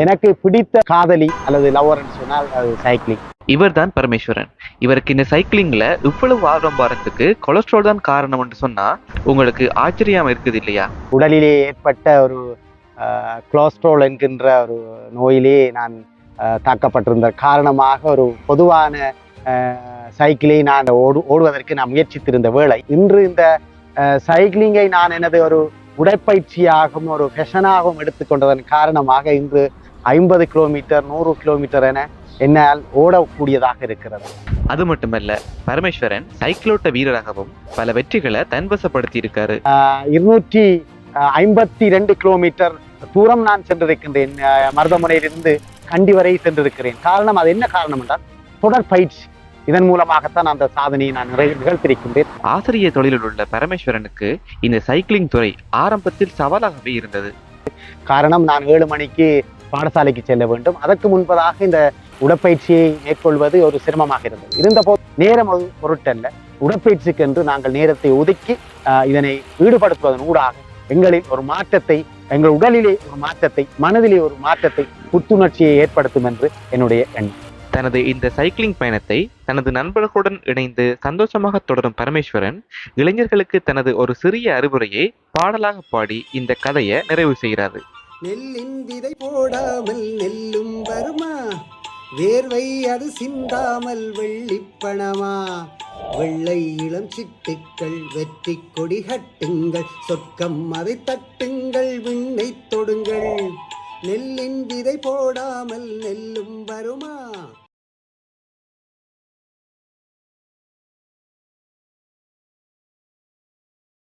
எனக்கு பிடித்த காதலி அல்லது லவர்ன்னு சொன்னால் அது சைக்கிளிங். இவர்தான் பரமேஸ்வரன். இவருக்கு இந்த சைக்கிளிங்ல இவ்வளவு ஆர்வம் வரத்துக்கு கொலஸ்ட்ரால் தான் காரணம் என்று சொன்னா உங்களுக்கு ஆச்சரியம் இருக்குது இல்லையா? உடலிலே ஏற்பட்ட ஒரு கொலஸ்ட்ரால் என்கின்ற ஒரு நோயிலே நான் தாக்கப்பட்டிருந்த காரணமாக ஒரு பொதுவான சைக்கிளை நான் ஓடுவதற்கு நான் முயற்சித்திருந்த வேளை, இன்று இந்த சைக்கிளிங்கை நான் எனது ஒரு உடற்பயிற்சியாகவும் ஒரு ஃபெஷனாகவும் எடுத்துக்கொண்டதன் காரணமாக இன்று 50 கிலோமீட்டர் 100 கிலோமீட்டர் என என்னால் ஓடக்கூடியதாக இருக்கிறது. அது மட்டுமல்ல, பரமேஸ்வரன் சைக்கிளோட்ட வீரராகவும் பல வெற்றிகளை தன்வசப்படுத்தி இருக்காரு. 252 கிலோமீட்டர் தூரம் நான் சென்றிருக்கின்றேன். மருதமுனையிலிருந்து கண்டி வரை சென்றிருக்கிறேன். காரணம், அது என்ன காரணம் என்றால் தொடர் பயிற்சி. இதன் மூலமாகத்தான் அந்த சாதனையை நான் நிகழ்த்திருக்கின்றேன். ஆசிரியர் தொழிலில் உள்ள பரமேஸ்வரனுக்கு இந்த சைக்கிளிங் துறை ஆரம்பத்தில் சவாலாகவே இருந்தது. காரணம், நான் 7 மணிக்கு பாடசாலைக்கு செல்ல வேண்டும். அதற்கு முன்பதாக இந்த உடற்பயிற்சியை மேற்கொள்வது ஒரு சிரமமாக இருந்தது. இருந்தபோது நேரம் பொருட்டல்ல, உடற்பயிற்சிக்கு என்று நாங்கள் நேரத்தை ஒதுக்கி இதனை ஈடுபடுத்துவதன் ஊடாக எங்களில் ஒரு மாற்றத்தை, எங்கள் உடலிலே ஒரு மாற்றத்தை, மனதிலே ஒரு மாற்றத்தை, புத்துணர்ச்சியை ஏற்படுத்தும் என்று என்னுடைய எண்ணம். தனது இந்த சைக்கிளிங் பயணத்தை தனது நண்பர்களுடன் இணைந்து சந்தோஷமாக தொடரும் பரமேஸ்வரன் இளைஞர்களுக்கு தனது ஒரு சிறிய அறிவுரையை பாடலாக பாடி இந்த கதையை நிறைவு செய்கிறாரு. நெல்லின் விதை போடாமல் நெல்லும் வருமா, வேர்வை அது சிந்தாமல் வெள்ளிப்பணமா, வெள்ளை இளம் சிட்டுக்கள் வெற்றி கொடி கட்டுங்கள், சொர்க்கம் அதை தட்டுங்கள், விண்ணை தொடுங்கள். நெல்லின் விதை போடாமல் நெல்லும் வருமா.